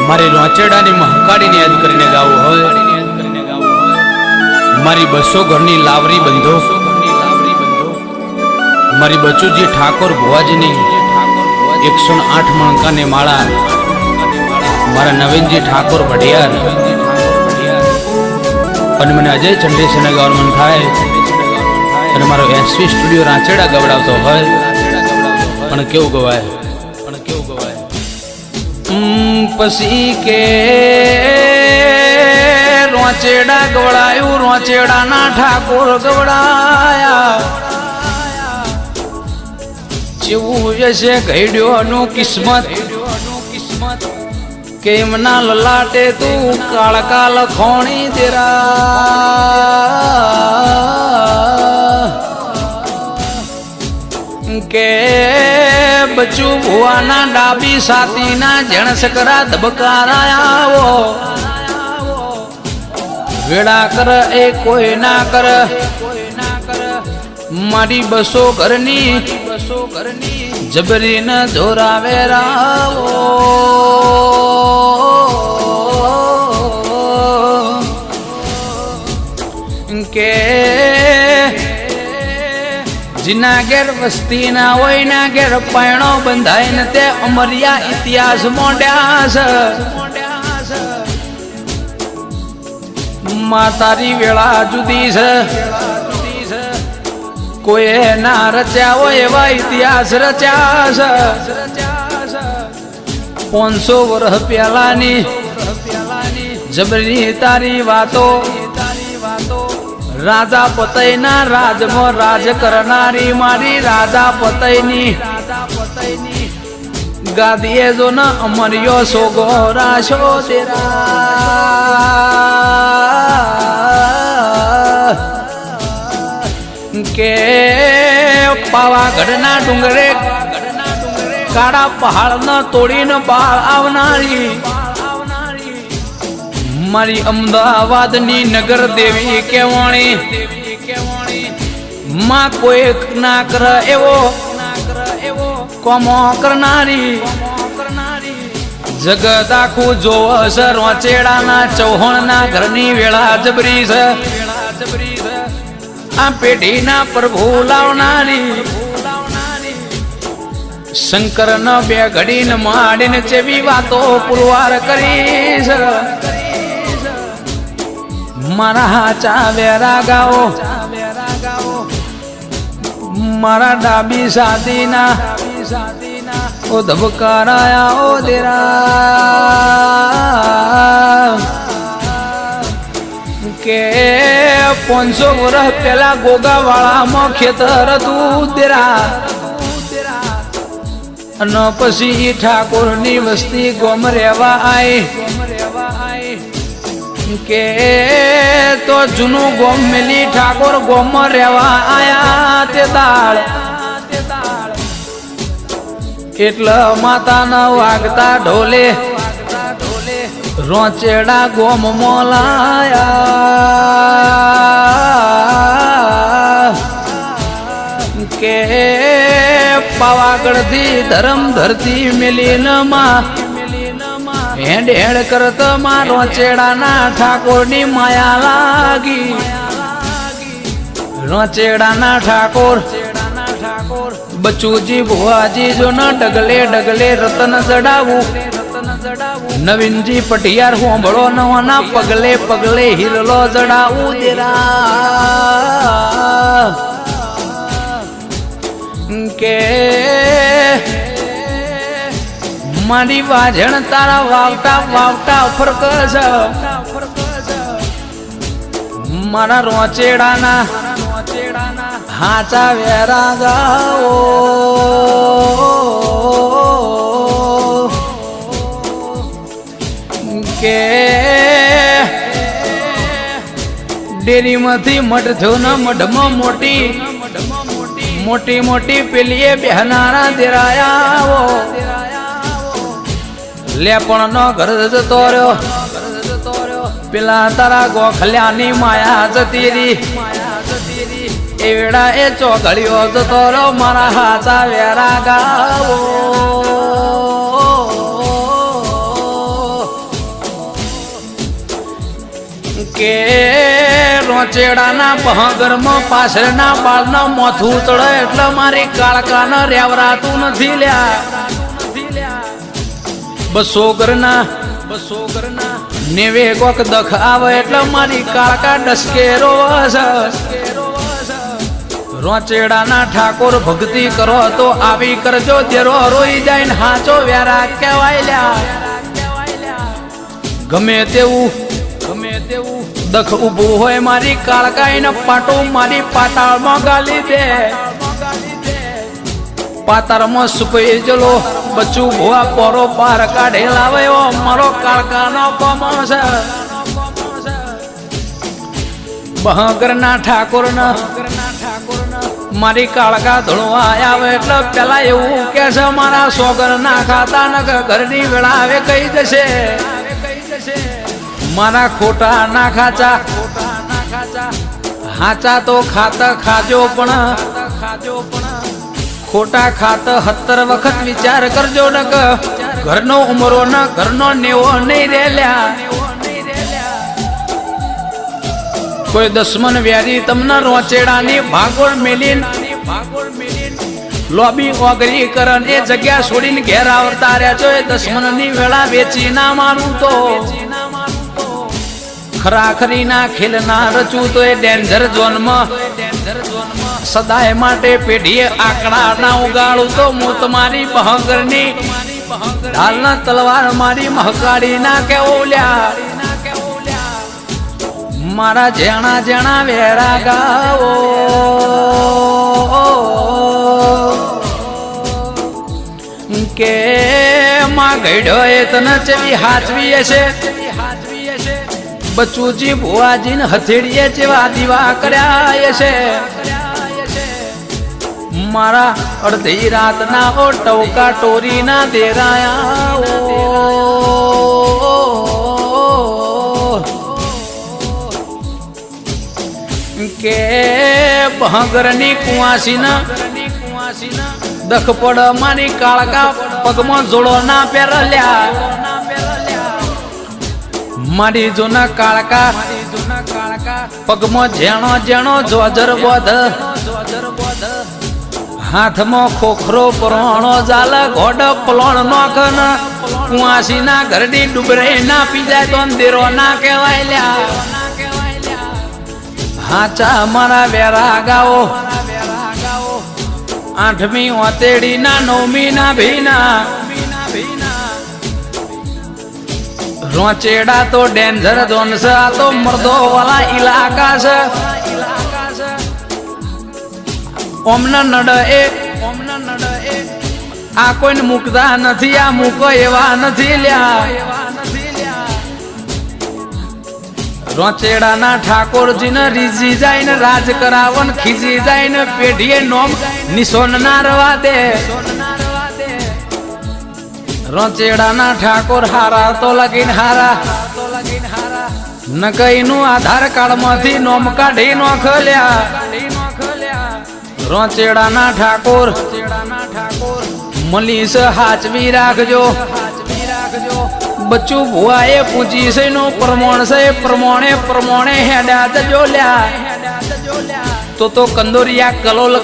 મારી રોચેડાની મહકાડીને યાદ કરીને ગાવું હોય, મારી 200 ઘરની લાવરી બંધો, મારી બચુજી ઠાકોર ભુવાજીની 108 મણકાને માળા, મારા નવીનજી ઠાકોર ભડિયાર અને મને અજય ચંડેસરને ગાવાનું મન થાય અને મારો એસવી સ્ટુડિયો રાંચેડા ગવડાવતો હોય પણ કેવું ગવાય પછી કે રોંચેડા ગવડાયું, રોંચેડાના ઠાકોર ગવડાયા, જેવું જશે ઘડ્યોનું કિસ્મત કે એમના લલાટે તું કાળકા લખોણી તેરા કે બચુ ભુવાના ડાબી સાતીના જણ સકરા ધબકારાયાવો વેડા કર એ કોઈ ના કર, મારી 200 ઘરની જબરીને જોરાવે રાવો કે જીના ઘેર વસ્તી ના હોય ના ઘેર પાયણો બંધાય ને તે અમરિયા ઇતિહાસ મોડ્યા છે માં તારી વેળા જુદી છે, કોઈ ના રચ્યા હોય એવા ઇતિહાસ રચ્યા છે 500 વર્ષ પહેલાની જબરી તારી વાતો, રાજા પતઈના રાજમાં રાજ કરનારી મારી રાજા પતઈની ગાદીએ જો ન અમર્યો સોગો રાશો તેરા કે પાવાગઢના ડુંગરે કાળા પહાડ ન તોડીને બહાર આવનારી મારી અમદાવાદની નગર દેવી કેવાણી માં કોઈ ના કર એવો કોમો કરનારી જગત આખું જોવસ રોંચેડાના ચૌહાણના ઘરની વેળા જબરી છે, આ પેઢીના પ્રભુ લાવનારી શંકર ન બે ઘડીને માડીને ચેવી વાતો પુરવાર કરી છે મારા હાચા વેરા ગાઓ, મારા ડાબી સાદીના ઓ ધબકારાયા ઓ દેરા કે 500 વર્ષ પેલા ગોગાવાળામાં ખેતર હતું દેરા અને પછી ઠાકોરની વસ્તી ગોમ રેવા આઈ કે તો જૂનું ગોમ મેલી ઠાકોર ગોમ રેવા આયા તે દાળ એટલે માતાના વાગતા ઢોલે રોંચેડા ગોમ મોલાયા કે પાવાગઢ થી ધરમ ધરતી મેલીનમાં હેડ હેડ કરત માં રોંચેડાના ઠાકોરની માયા લાગી, રોંચેડાના ઠાકોર બચુજી ભુવાજી જો ન ડગલે ડગલે રતન જડાવું, નવીનજી પટિયાર હોંભળો નવાના પગલે પગલે હિરલો જડાવું દેરા કે મારી વાજણ તારા વાવટા વાવટા ફરક છે મારા રોંચેડાના હાચા વેરા ગાઓ કે ડેરીમાંથી મઠ થયો ને મઢમાં મોટી મોટી મોટી પેલીએ બહેનારા દેરાયા લેપણ નો ઘર જતો રહ્યો પેલા તારા ગોખલ્યાની માયા જતી રી એ વેળા એ ચોઘડિયો જતો રહ્યો મારા હાચા વેરા ગાવો રોચેડાના પહગરમાં પાછળના બાળના મોથું ચડે એટલે મારી કાળકાને રેવરાતું નથી લ્યા. 200 ઘરના નેવે કોક દખ આવે એટલે મારી કાળકા ડસકેરો હશે. રોચેડાના ઠાકોર ભક્તિ કરો તો આવી કરજો જેરો રોઈ જાય ને હાચો વેરા કહેવાય લ્યા. ગમે તેવું દખ ઉભું હોય મારી કાળકાઈને પાટો મારી પાતાળમાં ગાલી દે. પાતાળમાં સુપઈ જલો બચ્ચું ભુવા પોરો પાર કાઢે લાવે મારો કાળકાનો કોમો છે. બહગરના ઠાકોરના મારી કાળકા ધોળવા આવે એટલે પેલા એવું કે છે મારા સોગર ના ખાતા ન ઘરની વેળા આવે કઈ જશે. મારા ખોટા ના ખાચા હાચા તો ખાતા ખાજો પણ ખોટા ખાત 17 વખત વિચાર કરજો ન ઘરનો ઉમરો ન ઘરનો નેવો નહીં રેલ્યા. કોઈ દુશ્મન વ્યારી તમને રોચેડાની ભાગોળ મેલીન લોબી ઓગરી કરન એ જગ્યા છોડીને ઘેર આવતા રહ્યા છો. એ દુશ્મનની વેળા વેચી ના મારું તો ખરાખરી ના ખેલ ના રચું તો એ ડેન્જર ઝોનમાં સદાય માટે પેઢીએ આંકડા ના ઉગાડું તો હું તમારી બહગરની ઢાલના તલવાર મારી મહકાડી ના કેવું લ્યા. મારા જેણા વેરા ગાવો કે માં ગઈડો એ તને ચેવી હાચવી હશે. બચુજી ભુવાજીને હથેળીએ જેવા દીવા કર્યા હશે. મારા અડધી રાતના ઓ ટવકા ટોરીના દેરાયા કે બહગરની કુવાસીના દખ પડ મારી કાળકા પગમાં જોડો ના પહેરલ્યા. મારી જૂના કાળકા પગમાં જેણો જોજર બોધ હાથમાં ખોખરો પરોણો જાલ ઘોડ પલોણ નોખન કુવાસી ના ઘરની ડુબરે ના પી જાય તો અંધેરો ના કહેવાય લ્યા. હાચા મારા વેરા ગાઓ 8મી ઓતેડી ના 9મી ના ભીના રોચેડા તો ડેન્જર ઝોન છે. આ તો મર્દો વાળા ઇલાકા છે. ઓમના નડ એ આ કોઈને મૂકતા નથી. આ મૂકો એવા નથી લ્યા. રોચેડાના ઠાકોરજીને રીઝી જાય ને રાજ કરાવન ખીજી જાય ને પેઢીએ નોમ નિશોન ના રવા દે. રોચેડાના ઠાકોર હારા તો લગીન હારા ન કઈનું આધાર કાર્ડ માંથી નોમ કાઢી નો ખલ્યા. રોચેડાના ઠાકોર મલીસ હાચવી રાખજો. બચ્ચું ભુવા એ પૂછી છે નો પ્રમાણ છે પ્રમાણે હેડા જજો લ્યા. તો કંદોરિયા કલોલ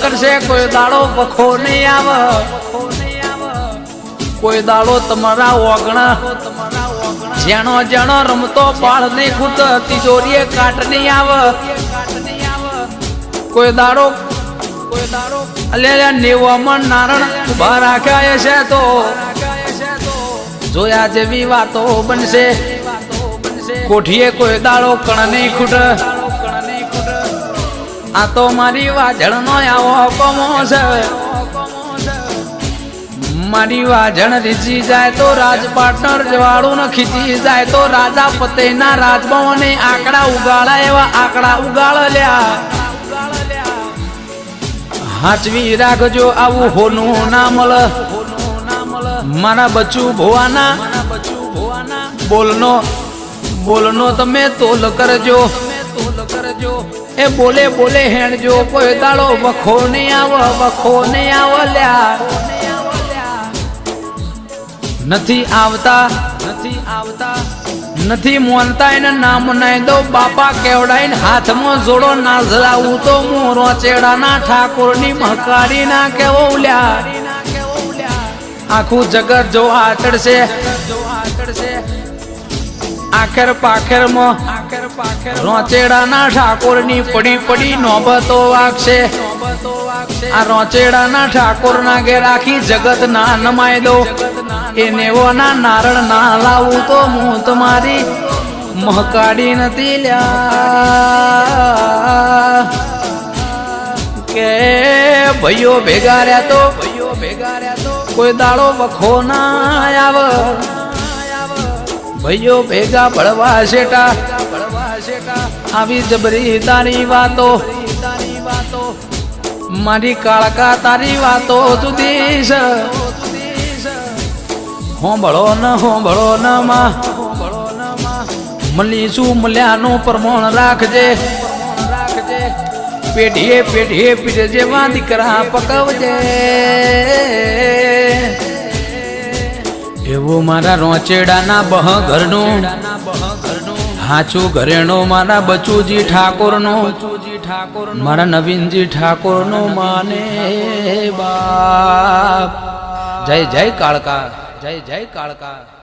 કરશે કોઈ દાડો વખો નહીં આવે. કોઈ દાડો તમારા ઓગણા જેણો રમતો બાળ નહીં ખૂટ તિજોરીએ કાટ નહીં આવે. કોઈ દાડો અલ્યા 90 નારણ ઉભા રાખ્યા છે તો જોયા જેવી વાતો બનશે. કોઠીએ કોઈ દાડો કણ નહીં ખૂટ. આ તો મારી વાજણનો આવો કોમો છે. મારી વાજણ રીચી જાય તો રાજ પાર્ટનર જવાળું ન ખીચી જાય તો રાજા પતેના રાજભવને આંકડા ઉગાડા એવા આંકડા ઉગાડ લ્યા. હાચવી રાખજો આવું હોનું ના મળ. મારા બચ્ચું ભુવાના બોલનો તમે તોલ કરજો. એ બોલે હેણજો. કોઈ દાડો વખો નહીં આવ લ્યા. નથી આવતા નથી મોનતા એને નામ નાઈ દો બાપા કેવડાઈને હાથમાં જોડો ના ઝલાવું તો હું રોચેડાના ઠાકોરની મહકારી ના કેવો લ્યા આખું જગત જો આચડશે આખેર પાખેરમાં રોચેડાના ઠાકોરની પડી પડી નોબતો વાગશે આ રોચેડાના ઠાકોર ના ઘેર આખી જગત ના નમાય દો એ નેવોના નારણ ના લાવું તો હું તમારી મહકાડી નથી લ્યા કે ભાઈઓ ભેગા રહ્યા તો કોઈ દાડો વખો ના આવે ભાઈઓ ભેગા ભળવા શેટા આવી જબરી તારી વાતો મારી કાળકા તારી વાતો જુદી છે હોંભળો ન માં મળીશું મળ્યાનું પ્રમાણ રાખજે પેઢીએ પેઢીએ પીઠ જેવા દીકરા પકવજે એવું મારા રોચેડાના બહ ઘરનું હાચું ઘરેણો મારા બચુજી ઠાકોરનું મારા નવીનજી ઠાકોરનું માને બાપ જય જય કાળકા જય જય કાળકા